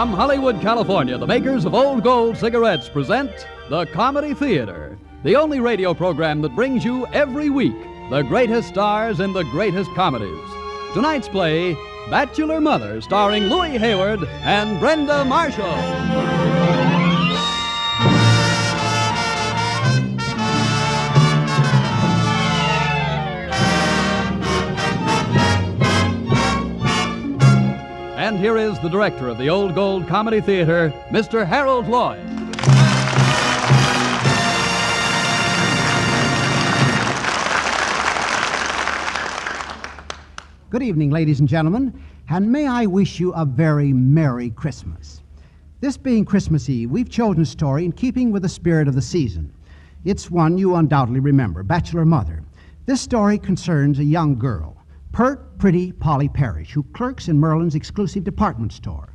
From Hollywood, California, the makers of Old Gold cigarettes present The Comedy Theater, the only radio program that brings you every week the greatest stars in the greatest comedies. Tonight's play, Bachelor Mother, starring Louis Hayward and Brenda Marshall. And here is the director of the Old Gold Comedy Theater, Mr. Harold Lloyd. Good evening, ladies and gentlemen, and may I wish you a very Merry Christmas. This being Christmas Eve, we've chosen a story in keeping with the spirit of the season. It's one you undoubtedly remember, Bachelor Mother. This story concerns a young girl, pert, pretty Polly Parrish, who clerks in Merlin's exclusive department store.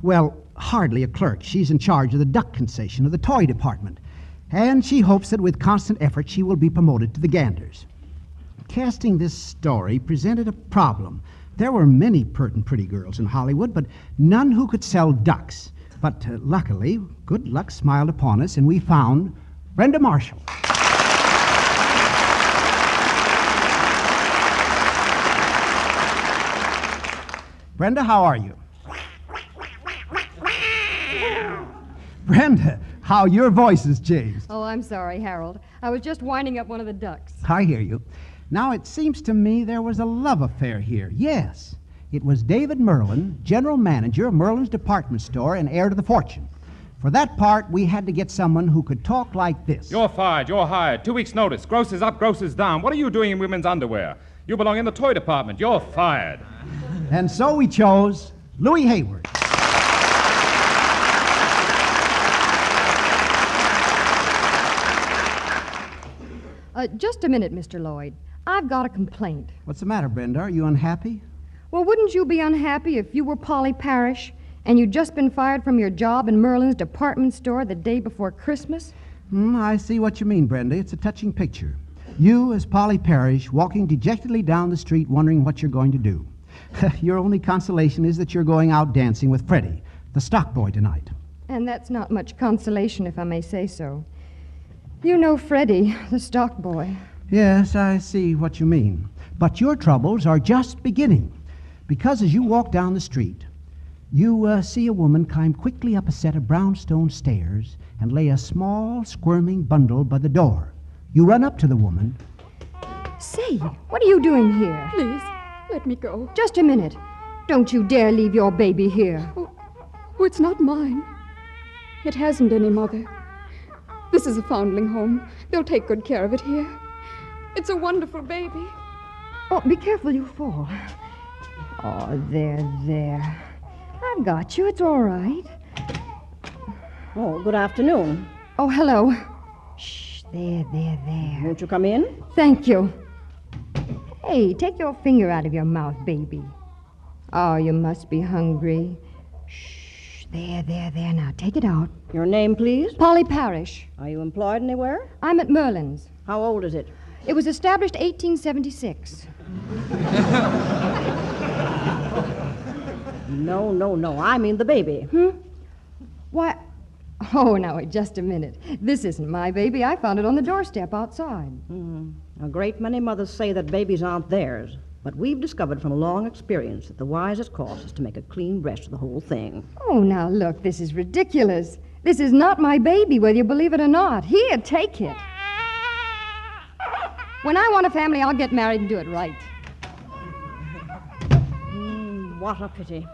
Well, hardly a clerk. She's in charge of the duck concession of the toy department, and she hopes that with constant effort she will be promoted to the ganders. Casting this story presented a problem. There were many pert and pretty girls in Hollywood, but none who could sell ducks. But luckily, good luck smiled upon us, and we found Brenda Marshall. Brenda, how are you? Brenda, how your voice has changed. Oh, I'm sorry, Harold. I was just winding up one of the ducks. I hear you. Now, it seems to me there was a love affair here. Yes, it was David Merlin, general manager of Merlin's department store and heir to the fortune. For that part, we had to get someone who could talk like this. You're fired. You're hired. 2 weeks' notice. Grocers up, grocers down. What are you doing in women's underwear? You belong in the toy department. You're fired. And so we chose Louis Hayward. Just a minute, Mr. Lloyd. I've got a complaint. What's the matter, Brenda? Are you unhappy? Well, wouldn't you be unhappy if you were Polly Parrish and you'd just been fired from your job in Merlin's department store the day before Christmas? I see what you mean, Brenda. It's a touching picture. You, as Polly Parrish, walking dejectedly down the street wondering what you're going to do. Your only consolation is that you're going out dancing with Freddie, the stock boy, tonight. And that's not much consolation, if I may say so. You know Freddie, the stock boy. Yes, I see what you mean. But your troubles are just beginning. Because as you walk down the street, you see a woman climb quickly up a set of brownstone stairs and lay a small, squirming bundle by the door. You run up to the woman. Say, what are you doing here? Please, let me go. Just a minute. Don't you dare leave your baby here. Oh, it's not mine. It hasn't any mother. This is a foundling home. They'll take good care of it here. It's a wonderful baby. Oh, be careful you fall. Oh, there. I've got you. It's all right. Oh, good afternoon. Oh, hello. Shh, there. Won't you come in? Thank you. Hey, take your finger out of your mouth, baby. Oh, you must be hungry. Shh, there. Now, take it out. Your name, please? Polly Parrish. Are you employed anywhere? I'm at Merlin's. How old is it? It was established 1876. No. I mean the baby. Why? Oh, now, wait just a minute. This isn't my baby. I found it on the doorstep outside. A great many mothers say that babies aren't theirs. But we've discovered from long experience that the wisest course is to make a clean breast of the whole thing. Oh, now, look, this is ridiculous. This is not my baby, whether you believe it or not. Here, take it. When I want a family, I'll get married and do it right. What a pity.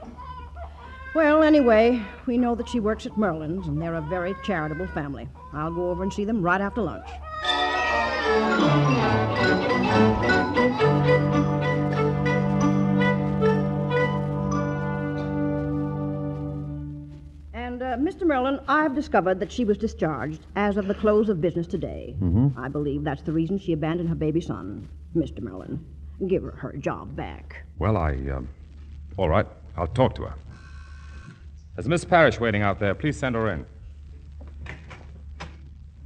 Well, anyway, we know that she works at Merlin's, and they're a very charitable family. I'll go over and see them right after lunch. And, Mr. Merlin, I've discovered that she was discharged as of the close of business today. I believe that's the reason she abandoned her baby son. Mr. Merlin, give her job back. Well, all right. I'll talk to her. There's Miss Parrish waiting out there. Please send her in.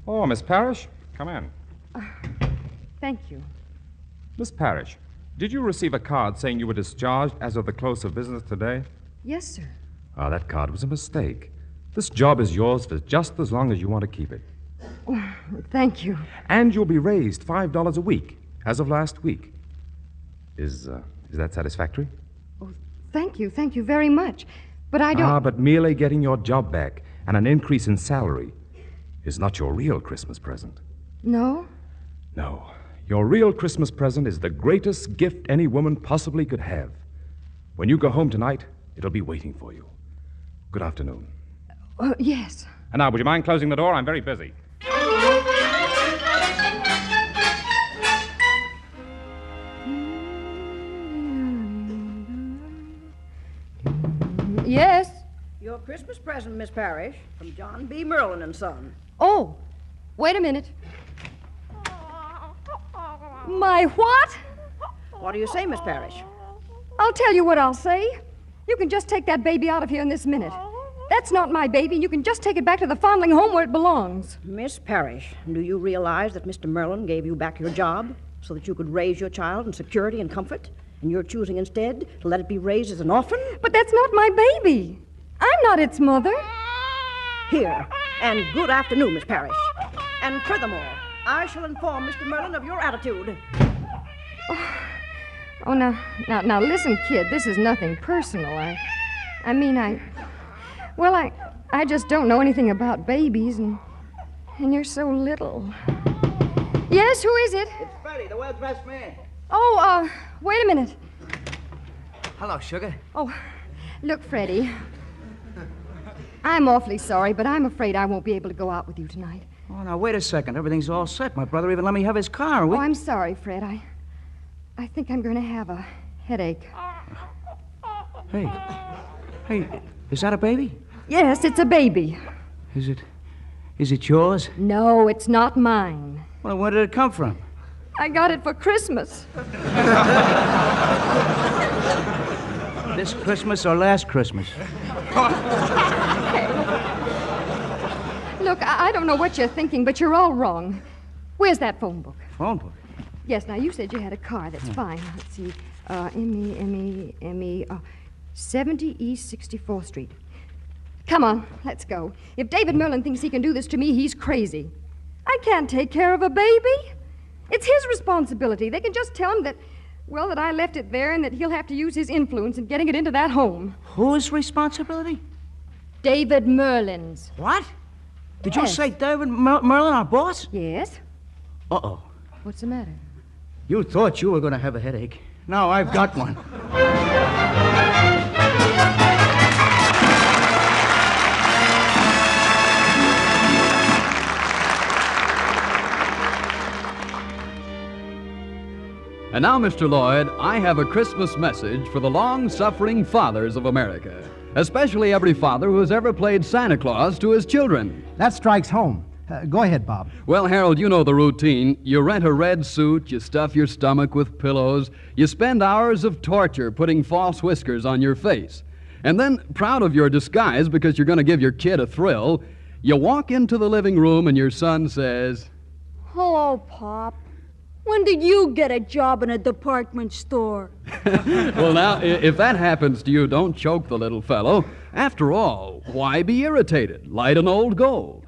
Oh, Miss Parrish, come in. Thank you. Miss Parrish, did you receive a card saying you were discharged as of the close of business today? Yes, sir. Ah, that card was a mistake. This job is yours for just as long as you want to keep it. Thank you. And you'll be raised $5 a week, as of last week. Is that satisfactory? Thank you very much. But I don't... But merely getting your job back and an increase in salary is not your real Christmas present. No? No. Your real Christmas present is the greatest gift any woman possibly could have. When you go home tonight, it'll be waiting for you. Good afternoon. Yes. And now, would you mind closing the door? I'm very busy. Yes? Your Christmas present, Miss Parrish, from John B. Merlin and Son. Oh, wait a minute. My what? What do you say, Miss Parrish? I'll tell you what I'll say. You can just take that baby out of here in this minute. That's not my baby, and you can just take it back to the fondling home where it belongs. Miss Parrish, do you realize that Mr. Merlin gave you back your job so that you could raise your child in security and comfort? And you're choosing instead to let it be raised as an orphan? But that's not my baby. I'm not its mother. Here, and good afternoon, Miss Parrish. And furthermore, I shall inform Mr. Merlin of your attitude. Oh, now, listen, kid, this is nothing personal. I just don't know anything about babies, and you're so little. Yes, who is it? It's Freddie, the well-dressed man. Oh, wait a minute. Hello, sugar. Oh, look, Freddie. I'm awfully sorry, but I'm afraid I won't be able to go out with you tonight. Oh, now, wait a second. Everything's all set. My brother even let me have his car. Oh, I'm sorry, Fred. I think I'm going to have a headache. Hey, is that a baby? Yes, it's a baby. Is it yours? No, it's not mine. Well, where did it come from? I got it for Christmas. This Christmas or last Christmas? Look, I don't know what you're thinking, but you're all wrong. Where's that phone book? Phone book? Yes, now, you said you had a car. That's fine. Let's see. M.E. 70 East 64th Street. Come on, let's go. If David Merlin thinks he can do this to me, he's crazy. I can't take care of a baby. It's his responsibility. They can just tell him that I left it there and that he'll have to use his influence in getting it into that home. Whose responsibility? David Merlin's. What? Did you Yes. say David Merlin, our boss? Yes? Uh-oh. What's the matter? You thought you were going to have a headache. Now I've got one. And now, Mr. Lloyd, I have a Christmas message for the long-suffering fathers of America, especially every father who has ever played Santa Claus to his children. That strikes home. Go ahead, Bob. Well, Harold, you know the routine. You rent a red suit, you stuff your stomach with pillows, you spend hours of torture putting false whiskers on your face. And then, proud of your disguise because you're going to give your kid a thrill, you walk into the living room and your son says, "Hello, Pop. When did you get a job in a department store?" Well, now, if that happens to you, don't choke the little fellow. After all, why be irritated? Light an old gold.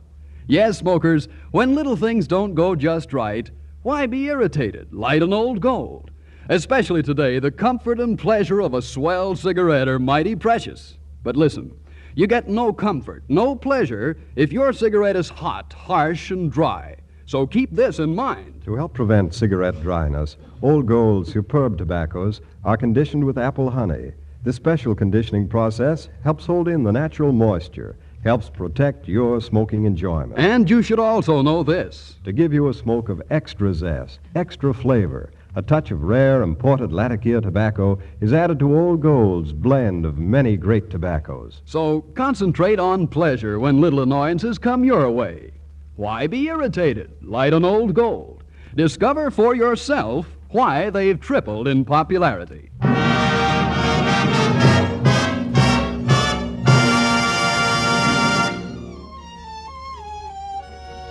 Yes, smokers, when little things don't go just right, why be irritated? Light an old gold. Especially today, the comfort and pleasure of a swell cigarette are mighty precious. But listen, you get no comfort, no pleasure, if your cigarette is hot, harsh, and dry. So keep this in mind. To help prevent cigarette dryness, Old Gold's superb tobaccos are conditioned with apple honey. This special conditioning process helps hold in the natural moisture, helps protect your smoking enjoyment. And you should also know this. To give you a smoke of extra zest, extra flavor, a touch of rare imported Latakia tobacco is added to Old Gold's blend of many great tobaccos. So concentrate on pleasure when little annoyances come your way. Why be irritated? Light an Old Gold. Discover for yourself why they've tripled in popularity.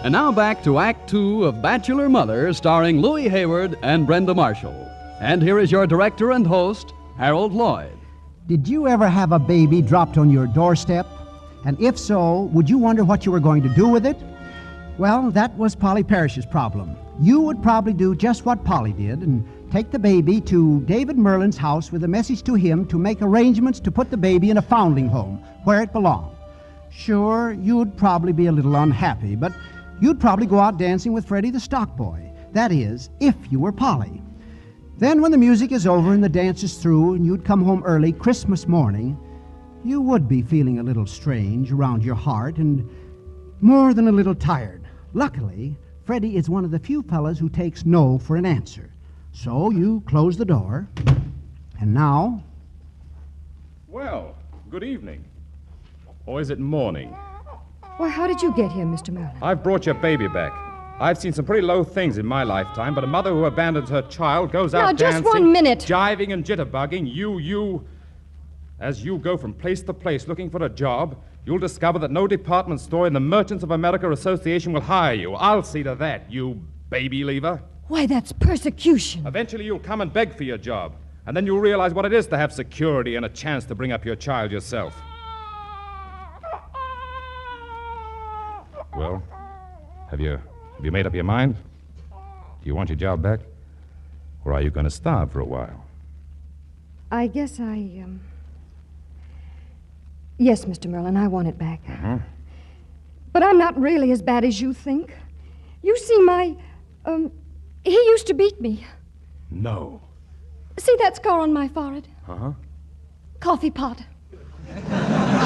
And now back to Act Two of Bachelor Mother, starring Louis Hayward and Brenda Marshall. And here is your director and host, Harold Lloyd. Did you ever have a baby dropped on your doorstep? And if so, would you wonder what you were going to do with it? Well, that was Polly Parrish's problem. You would probably do just what Polly did and take the baby to David Merlin's house with a message to him to make arrangements to put the baby in a foundling home where it belonged. Sure, you'd probably be a little unhappy, but you'd probably go out dancing with Freddie the stock boy. That is, if you were Polly. Then when the music is over and the dance is through and you'd come home early Christmas morning, you would be feeling a little strange around your heart and more than a little tired. Luckily, Freddie is one of the few fellas who takes no for an answer. So you close the door, and now... Well, good evening. Or is it morning? Why, how did you get here, Mr. Merlin? I've brought your baby back. I've seen some pretty low things in my lifetime, but a mother who abandons her child goes out dancing... Now, just 1 minute. ...jiving and jitterbugging. As you go from place to place looking for a job, you'll discover that no department store in the Merchants of America Association will hire you. I'll see to that, you baby leaver. Why, that's persecution. Eventually you'll come and beg for your job, and then you'll realize what it is to have security and a chance to bring up your child yourself. Well, have you made up your mind? Do you want your job back? Or are you going to starve for a while? I guess Yes, Mr. Merlin, I want it back. Uh-huh. But I'm not really as bad as you think. You see, he used to beat me. No. See that scar on my forehead? Uh-huh. Coffee pot.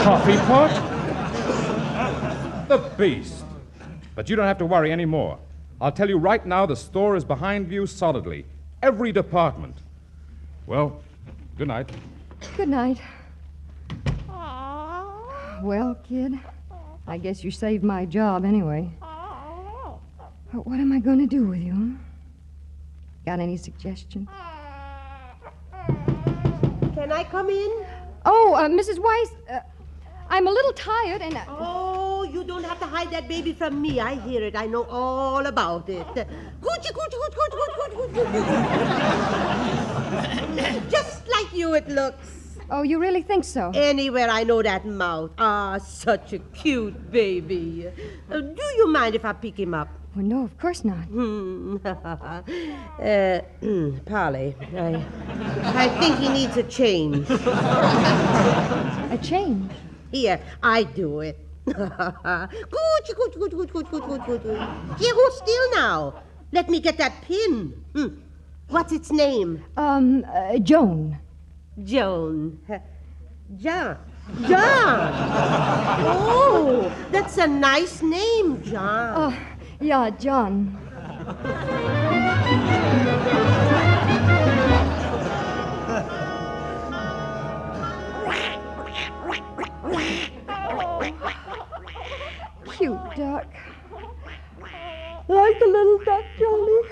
Coffee pot? The beast. But you don't have to worry anymore. I'll tell you right now, the store is behind you solidly. Every department. Well, good night. Good night. Well, kid, I guess you saved my job anyway. But what am I going to do with you, huh? Got any suggestions? Can I come in? Oh, Mrs. Weiss, I'm a little tired and... Oh, you don't have to hide that baby from me. I hear it. I know all about it. Coochie, coochie, coochie, coochie, coochie, coochie. Just like you it looks. Oh, you really think so? Anywhere I know that mouth. Ah, such a cute baby. Do you mind if I pick him up? Well, no, of course not. Polly, I think he needs a change. A change? Here, I do it. Coochie, coochie, coochie, coochie, coochie, coochie, coochie. Here, hold still now. Let me get that pin. What's its name? Joan. Joan. John. John. Oh, that's a nice name, John. Yeah, John. Cute duck. Like a little duck, Johnny.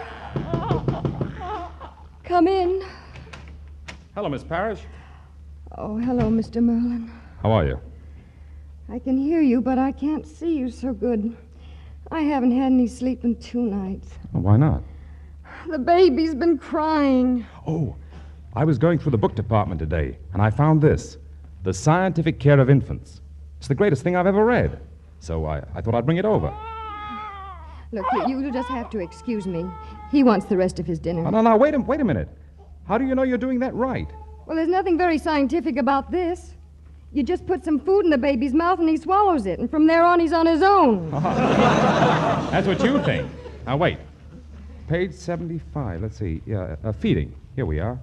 Come in. Hello, Miss Parrish. Oh, hello, Mr. Merlin. How are you? I can hear you, but I can't see you so good. I haven't had any sleep in 2 nights. Well, why not? The baby's been crying. Oh, I was going through the book department today, and I found this. The Scientific Care of Infants. It's the greatest thing I've ever read. So I thought I'd bring it over. Look, you'll just have to excuse me. He wants the rest of his dinner. Oh, no, wait a minute. How do you know you're doing that right? Well, there's nothing very scientific about this. You just put some food in the baby's mouth and he swallows it, and from there on he's on his own. That's what you think. Now, wait. Page 75, let's see. Yeah, feeding. Here we are.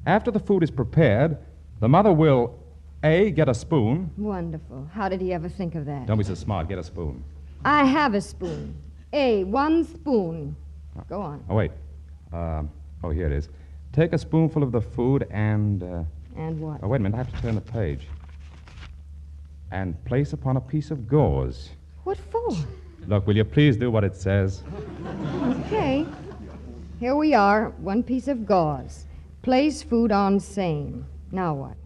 After the food is prepared, the mother will, A, get a spoon. Wonderful. How did he ever think of that? Don't be so smart. Get a spoon. I have a spoon. 1 spoon. Go on. Oh, wait. Here it is. Take a spoonful of the food and... And what? Oh, wait a minute. I have to turn the page. And place upon a piece of gauze. What for? Look, will you please do what it says? Okay. Here we are. 1 piece of gauze. Place food on same. Now what?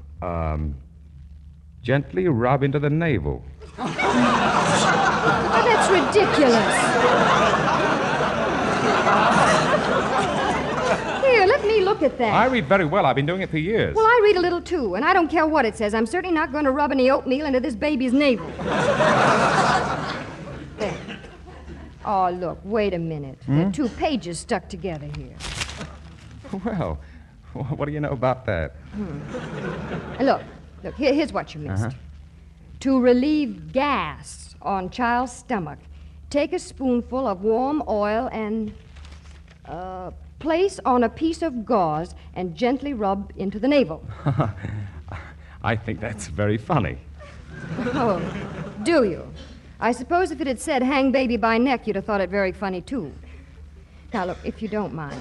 Gently rub into the navel. Oh, that's ridiculous. Here, let me look look at that. I read very well. I've been doing it for years. Well, I read a little, too, and I don't care what it says. I'm certainly not going to rub any oatmeal into this baby's navel. There. Oh, look, wait a minute. There are 2 pages stuck together here. Well, what do you know about that? Look, here's what you missed. To relieve gas on child's stomach, take a spoonful of warm oil and place on a piece of gauze and gently rub into the navel. I think that's very funny. Oh, do you? I suppose if it had said hang baby by neck, you'd have thought it very funny, too. Now, look, if you don't mind,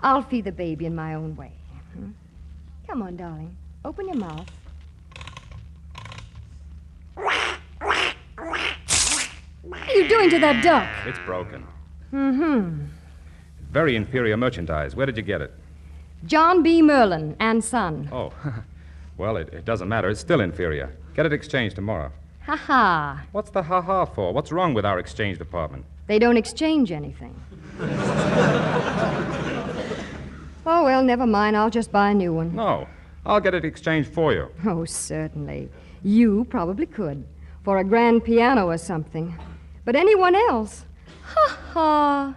I'll feed the baby in my own way. Come on, darling. Open your mouth. What are you doing to that duck? It's broken. Mm-hmm. Very inferior merchandise. Where did you get it? John B. Merlin and Son. Oh, well, it doesn't matter. It's still inferior. Get it exchanged tomorrow. Ha-ha. What's the ha-ha for? What's wrong with our exchange department? They don't exchange anything. Oh, well, never mind. I'll just buy a new one. No, I'll get it exchanged for you. Oh, certainly. You probably could. For a grand piano or something. But anyone else? Ha-ha.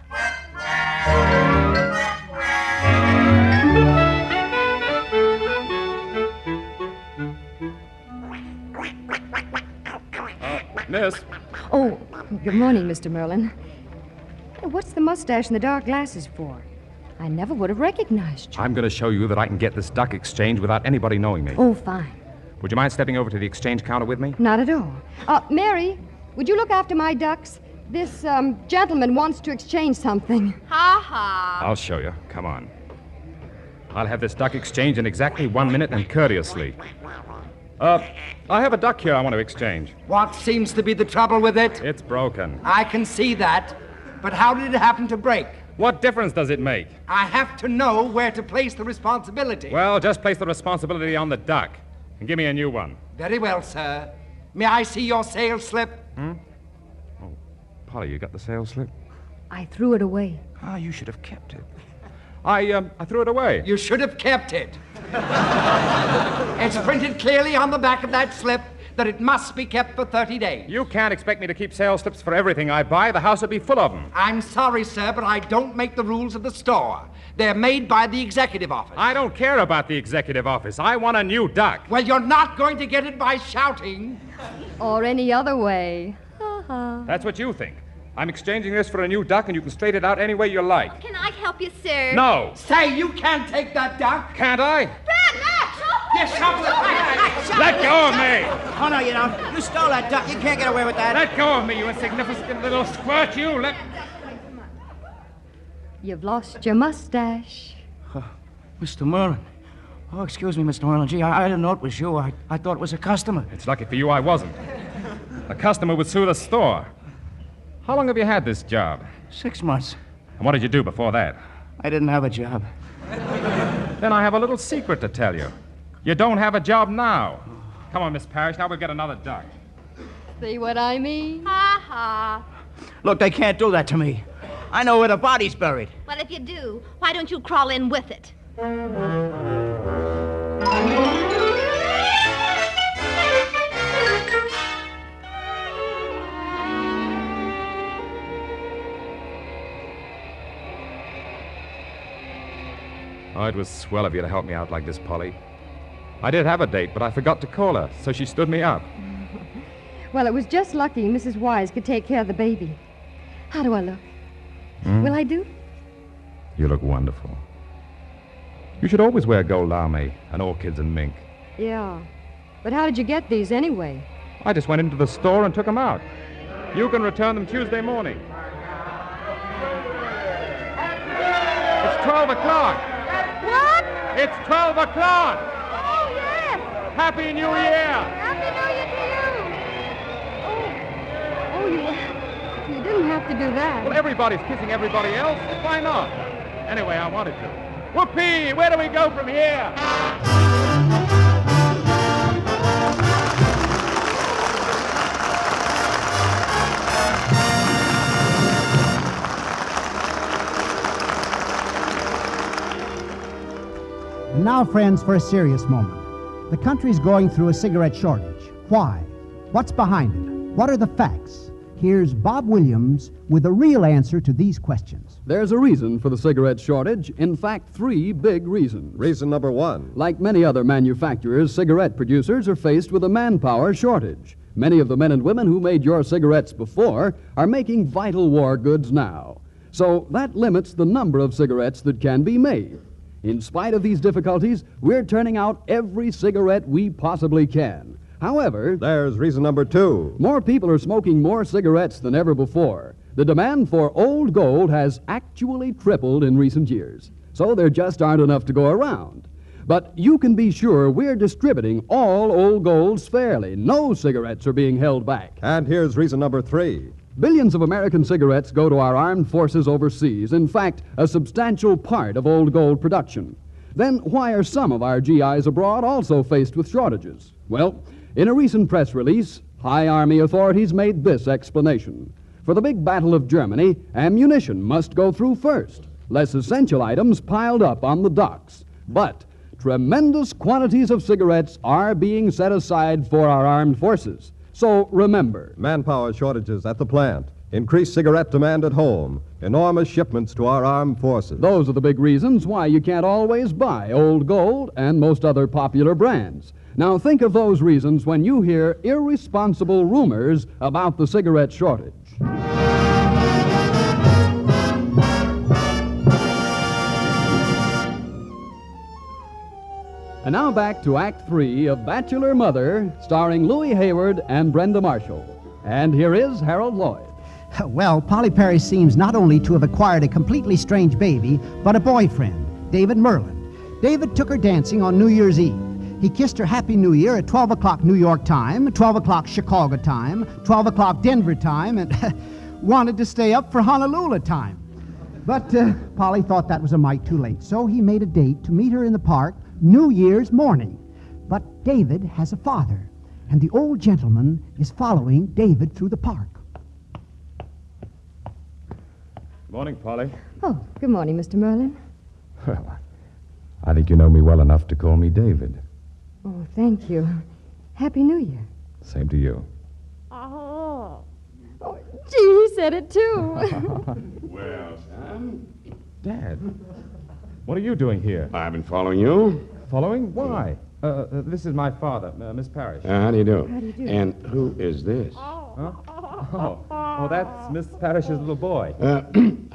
Miss. Oh, good morning, Mr. Merlin. What's the mustache and the dark glasses for? I never would have recognized you. I'm going to show you that I can get this duck exchanged without anybody knowing me. Oh, fine. Would you mind stepping over to the exchange counter with me? Not at all. Mary, would you look after my ducks? This gentleman wants to exchange something. Ha-ha. I'll show you. Come on. I'll have this duck exchanged in exactly 1 minute and courteously. I have a duck here I want to exchange. What seems to be the trouble with it? It's broken. I can see that. But how did it happen to break? What difference does it make? I have to know where to place the responsibility. Well, just place the responsibility on the duck and give me a new one. Very well, sir. May I see your sales slip? Oh, Polly, you got the sales slip? I threw it away. Ah, you should have kept it. I threw it away. You should have kept it. It's printed clearly on the back of that slip that it must be kept for 30 days. You can't expect me to keep sales slips for everything I buy. The house would be full of them. I'm sorry, sir, but I don't make the rules of the store. They're made by the executive office. I don't care about the executive office. I want a new duck. Well, you're not going to get it by shouting. Or any other way. Ha-ha. That's what you think. I'm exchanging this for a new duck, and you can straighten it out any way you like. Can I help you, sir? No. Say, you can't take that duck. Can't I? Yes, Let go of me! Oh, no, you don't. You stole that duck. You can't get away with that. Let go of me, you insignificant little squirt, you! You've lost your mustache. Mr. Merlin. Oh, excuse me, Mr. Merlin. Gee, I didn't know it was you. I thought it was a customer. It's lucky for you I wasn't. A customer would sue the store. How long have you had this job? 6 months. And what did you do before that? I didn't have a job. Then I have a little secret to tell you. You don't have a job now. Come on, Miss Parrish. Now we'll get another duck. See what I mean? Ha-ha. Look, they can't do that to me. I know where the body's buried. Well, if you do, why don't you crawl in with it? Oh, it was swell of you to help me out like this, Polly. I did have a date, but I forgot to call her, so she stood me up. Well, it was just lucky Mrs. Wise could take care of the baby. How do I look? Will I do? You look wonderful. You should always wear gold lame and orchids and mink. Yeah. But how did you get these anyway? I just went into the store and took them out. You can return them Tuesday morning. It's 12 o'clock. What? It's 12 o'clock. Oh, yes. Happy New Year. Happy New Year to you. You didn't have to do that. Well, everybody's kissing everybody else. Why not? Anyway, I wanted to. Whoopee! Where do we go from here? now, friends, for a serious moment. The country's going through a cigarette shortage. Why? What's behind it? What are the facts? Here's Bob Williams with a real answer to these questions. There's a reason for the cigarette shortage. In fact, 3 big reasons. Reason number 1. Like many other manufacturers, cigarette producers are faced with a manpower shortage. Many of the men and women who made your cigarettes before are making vital war goods now. So that limits the number of cigarettes that can be made. In spite of these difficulties, we're turning out every cigarette we possibly can. However, there's reason number 2. More people are smoking more cigarettes than ever before. The demand for Old Gold has actually tripled in recent years. So there just aren't enough to go around. But you can be sure we're distributing all Old Golds fairly. No cigarettes are being held back. And here's reason number 3. Billions of American cigarettes go to our armed forces overseas. In fact, a substantial part of Old Gold production. Then why are some of our GIs abroad also faced with shortages? Well, in a recent press release, high Army authorities made this explanation. For the big battle of Germany, ammunition must go through first. Less essential items piled up on the docks. But tremendous quantities of cigarettes are being set aside for our armed forces. So remember, manpower shortages at the plant, increased cigarette demand at home, enormous shipments to our armed forces. Those are the big reasons why you can't always buy Old Gold and most other popular brands. Now think of those reasons when you hear irresponsible rumors about the cigarette shortage. And now back to Act 3 of Bachelor Mother, starring Louis Hayward and Brenda Marshall. And here is Harold Lloyd. Well, Polly Perry seems not only to have acquired a completely strange baby, but a boyfriend, David Merlin. David took her dancing on New Year's Eve. He kissed her Happy New Year at 12 o'clock New York time, 12 o'clock Chicago time, 12 o'clock Denver time, and wanted to stay up for Honolulu time. But Polly thought that was a mite too late, so he made a date to meet her in the park New Year's morning. But David has a father, and the old gentleman is following David through the park. Good morning, Polly. Oh, good morning, Mr. Merlin. Well, I think you know me well enough to call me David. Oh, thank you. Happy New Year. Same to you. Oh, gee, he said it too. Well, Sam? Dad, what are you doing here? I've been following you. Following? Why? This is my father, Miss Parrish. How do you do? How do you do? And who is this? Huh? Oh, that's Miss Parrish's little boy. A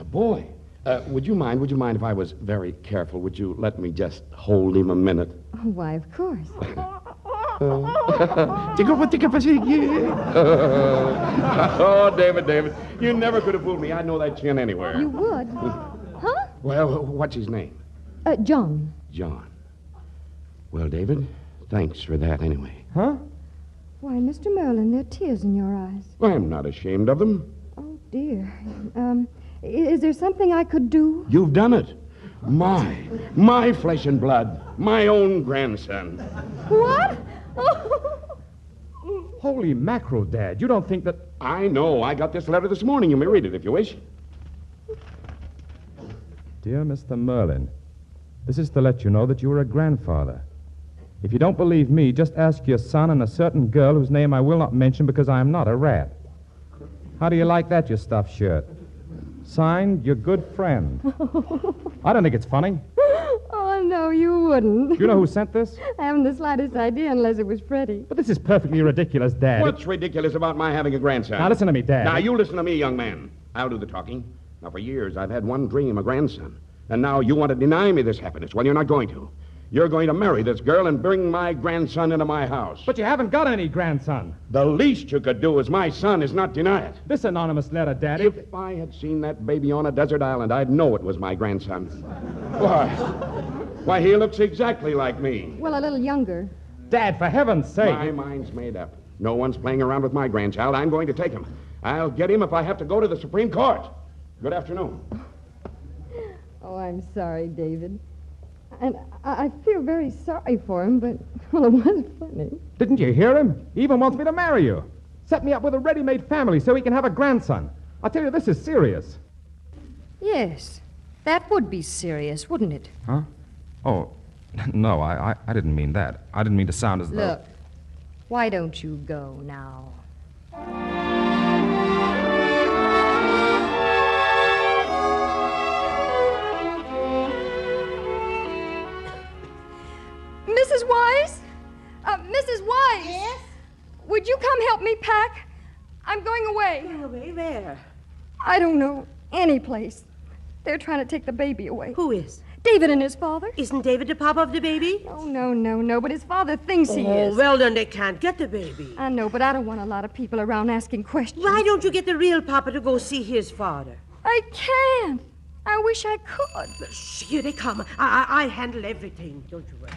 boy. Would you mind if I was very careful? Would you let me just hold him a minute? Oh, why, of course. Oh, David, you never could have fooled me. I'd know that chin anywhere. You would? Huh? Well, what's his name? John. John. Well, David, thanks for that anyway. Huh? Why, Mr. Merlin, there are tears in your eyes. I'm not ashamed of them. Oh, dear. Is there something I could do? You've done it. My flesh and blood. My own grandson. What? Holy mackerel, Dad. You don't think that... I know. I got this letter this morning. You may read it if you wish. Dear Mr. Merlin, this is to let you know that you are a grandfather. If you don't believe me, just ask your son and a certain girl whose name I will not mention because I am not a rat. How do you like that, your stuffed shirt? Signed, your good friend. I don't think it's funny. Oh, no, you wouldn't. You know who sent this? I haven't the slightest idea unless it was Freddie. But this is perfectly ridiculous, Dad. What's ridiculous about my having a grandson? Now, listen to me, Dad. Now, you listen to me, young man. I'll do the talking. Now, for years, I've had one dream, a grandson. And now you want to deny me this happiness. Well, you're not going to. You're going to marry this girl and bring my grandson into my house. But you haven't got any grandson. The least you could do as my son is not deny it. This anonymous letter, Daddy. If I had seen that baby on a desert island, I'd know it was my grandson. Why, he looks exactly like me. Well, a little younger. Dad, for heaven's sake. My mind's made up. No one's playing around with my grandchild. I'm going to take him. I'll get him if I have to go to the Supreme Court. Good afternoon. Oh, I'm sorry, David. And I feel very sorry for him, but, well, it was funny. Didn't you hear him? He even wants me to marry you. Set me up with a ready-made family so he can have a grandson. I tell you, this is serious. Yes, that would be serious, wouldn't it? Huh? Oh, No, I didn't mean that. I didn't mean to sound as though... Look, why don't you go now? Mrs. Wise? Mrs. Wise? Yes? Would you come help me pack? I'm going away. Going away where? I don't know. Any place. They're trying to take the baby away. Who is? David and his father. Isn't David the papa of the baby? Oh, no, but his father thinks he Oh, is. well, then they can't get the baby. I know, but I don't want a lot of people around asking questions. Why don't you get the real papa to go see his father? I can't. I wish I could. Shh, here they come. I handle everything. Don't you worry.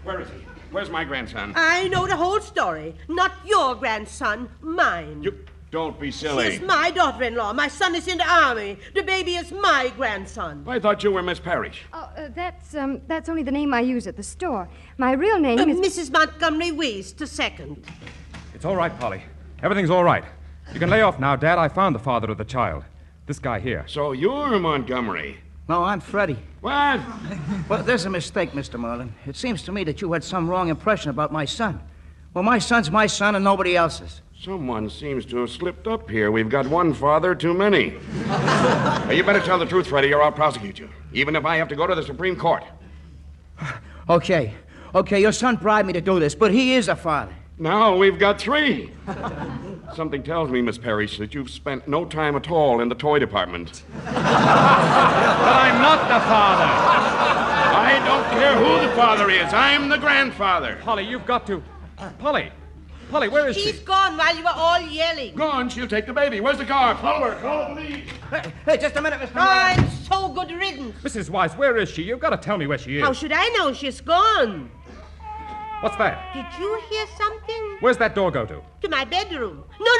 Where is he? Where's my grandson? I know the whole story. Not your grandson, mine. You don't be silly. She's my daughter-in-law. My son is in the army. The baby is my grandson. I thought you were Miss Parrish. Oh, that's only the name I use at the store. My real name is... Mrs. Montgomery Weiss, the second. It's all right, Polly. Everything's all right. You can lay off now, Dad. I found the father of the child. This guy here. So you're Montgomery. No, I'm Freddie. What? Well, there's a mistake, Mr. Merlin. It seems to me that you had some wrong impression about my son. Well, my son's my son and nobody else's. Someone seems to have slipped up here. We've got one father too many. Now, you better tell the truth, Freddie, or I'll prosecute you, even if I have to go to the Supreme Court. Okay, your son bribed me to do this, but he is a father. Now we've got three. Something tells me, Miss Parrish, that you've spent no time at all in the toy department. But I'm not the father. I don't care who the father is. I'm the grandfather. Polly, you've got to... Polly, where is she? She's gone while you were all yelling. Gone. She'll take the baby. Where's the car? Follow her. Call the police. Hey, just a minute, Mr. Oh, Merlin. I'm so good riddance. Mrs. Wise, where is she? You've got to tell me where she is. How should I know? She's gone. What's that? Did you hear something? Where's that door go to? To my bedroom. No,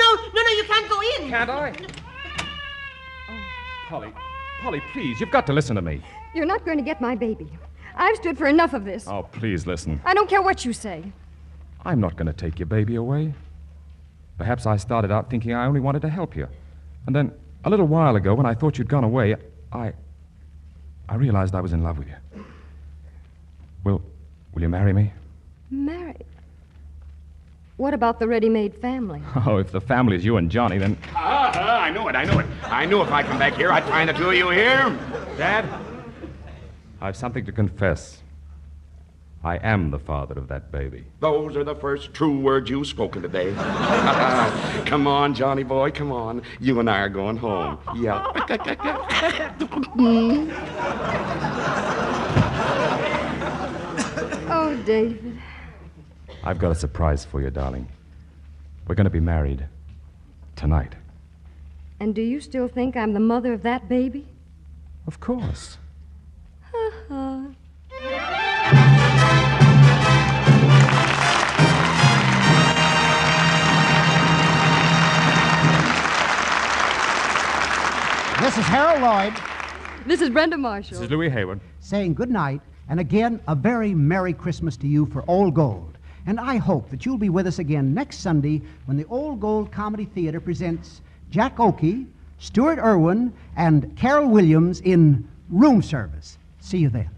you can't go in. Can't I? Polly, please, you've got to listen to me. You're not going to get my baby. I've stood for enough of this. Oh, please listen. I don't care what you say. I'm not going to take your baby away. Perhaps I started out thinking I only wanted to help you. And then, a little while ago, when I thought you'd gone away, I realized I was in love with you. Will you marry me? Marry? What about the ready-made family? Oh, if the family's you and Johnny, then... I knew it. I knew if I come back here, I'd find the two of you here. Dad, I've something to confess. I am the father of that baby. Those are the first true words you've spoken today. Come on, Johnny boy, come on. You and I are going home. Yeah. Oh, David. I've got a surprise for you, darling. We're going to be married tonight. And do you still think I'm the mother of that baby? Of course. This is Harold Lloyd. This is Brenda Marshall. This is Louis Hayward. Saying good night, and again, a very Merry Christmas to you for Old Gold. And I hope that you'll be with us again next Sunday when the Old Gold Comedy Theater presents Jack Oakey, Stuart Irwin, and Carol Williams in Room Service. See you then.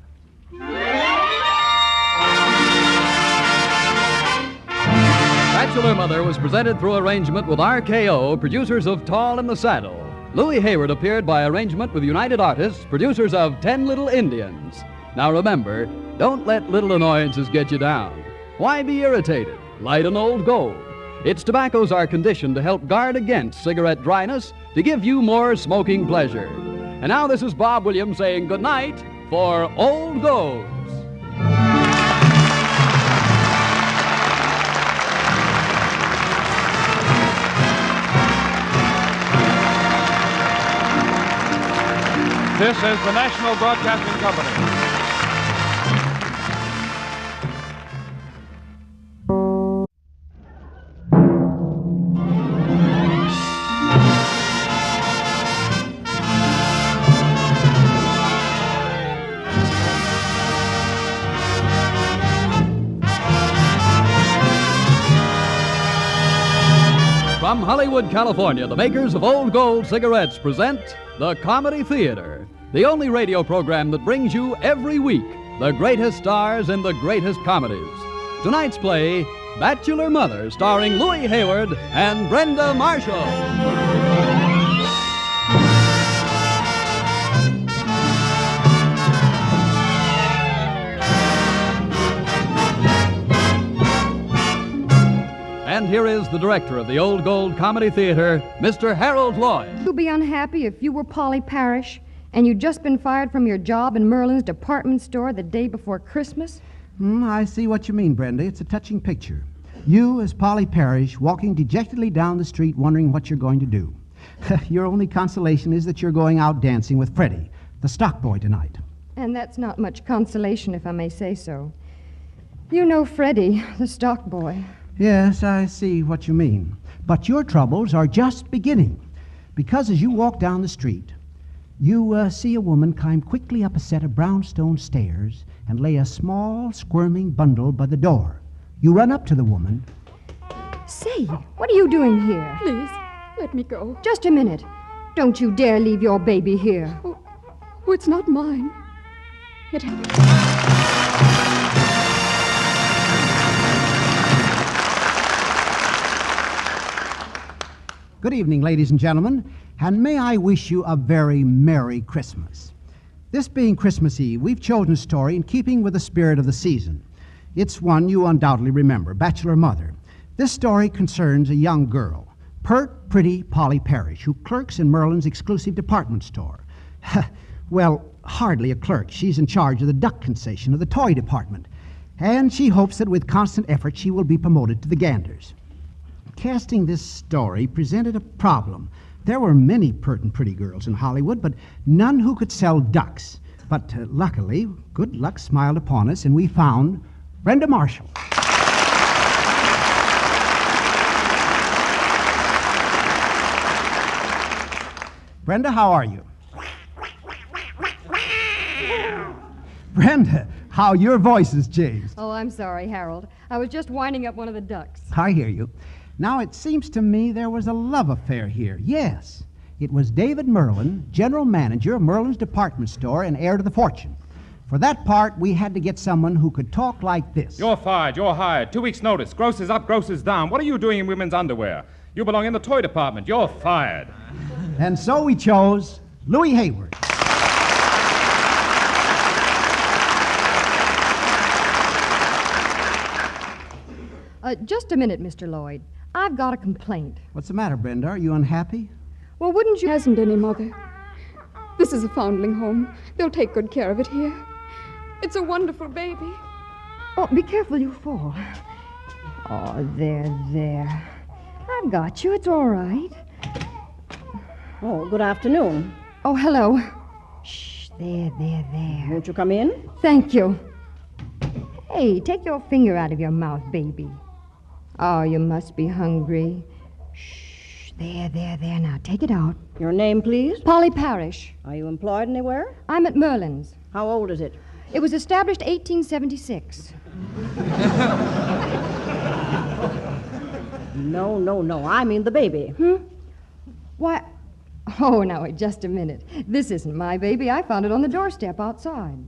Bachelor Mother was presented through arrangement with RKO, producers of Tall in the Saddle. Louis Hayward appeared by arrangement with United Artists, producers of 10 Little Indians. Now remember, don't let little annoyances get you down. Why be irritated? Light an Old Gold. Its tobaccos are conditioned to help guard against cigarette dryness, to give you more smoking pleasure. And now this is Bob Williams saying good night for Old Golds. This is the National Broadcasting Company. From Hollywood, California, the makers of Old Gold cigarettes present The Comedy Theater, the only radio program that brings you every week the greatest stars in the greatest comedies. Tonight's play, Bachelor Mother, starring Louis Hayward and Brenda Marshall. And here is the director of the Old Gold Comedy Theater, Mr. Harold Lloyd. You'd be unhappy if you were Polly Parrish and you'd just been fired from your job in Merlin's department store the day before Christmas? I see what you mean, Brenda. It's a touching picture. You, as Polly Parrish, walking dejectedly down the street wondering what you're going to do. Your only consolation is that you're going out dancing with Freddie, the stock boy, tonight. And that's not much consolation, if I may say so. You know Freddie, the stock boy. Yes, I see what you mean. But your troubles are just beginning. Because as you walk down the street, you see a woman climb quickly up a set of brownstone stairs and lay a small, squirming bundle by the door. You run up to the woman. Say, what are you doing here? Please, let me go. Just a minute. Don't you dare leave your baby here. Oh, it's not mine. Good evening, ladies and gentlemen, and may I wish you a very Merry Christmas. This being Christmas Eve, we've chosen a story in keeping with the spirit of the season. It's one you undoubtedly remember, Bachelor Mother. This story concerns a young girl, pert, pretty Polly Parrish, who clerks in Merlin's exclusive department store. Well, hardly a clerk. She's in charge of the duck concession of the toy department, and she hopes that with constant effort she will be promoted to the ganders. Casting this story presented a problem. There were many pert and pretty girls in Hollywood, but none who could sell ducks. But luckily, good luck smiled upon us, and we found Brenda Marshall. Brenda, how are you? Brenda, how your voice has changed. Oh, I'm sorry, Harold. I was just winding up one of the ducks. I hear you. Now, it seems to me there was a love affair here. Yes, it was David Merlin, general manager of Merlin's department store and heir to the fortune. For that part, we had to get someone who could talk like this. You're fired. You're hired. 2 weeks' notice. Grocers up, grocers down. What are you doing in women's underwear? You belong in the toy department. You're fired. And so we chose Louis Hayward. Just a minute, Mr. Lloyd. I've got a complaint. What's the matter, Brenda? Are you unhappy? Well, wouldn't you... He hasn't any mother. This is a foundling home. They'll take good care of it here. It's a wonderful baby. Oh, be careful, you fall. Oh, there. I've got you. It's all right. Oh, good afternoon. Oh, hello. Shh, there. Won't you come in? Thank you. Hey, take your finger out of your mouth, baby. Oh, you must be hungry. Shh, there. Now, take it out. Your name, please? Polly Parrish. Are you employed anywhere? I'm at Merlin's. How old is it? It was established 1876. No. I mean the baby. Why... Oh, now, wait just a minute. This isn't my baby. I found it on the doorstep outside.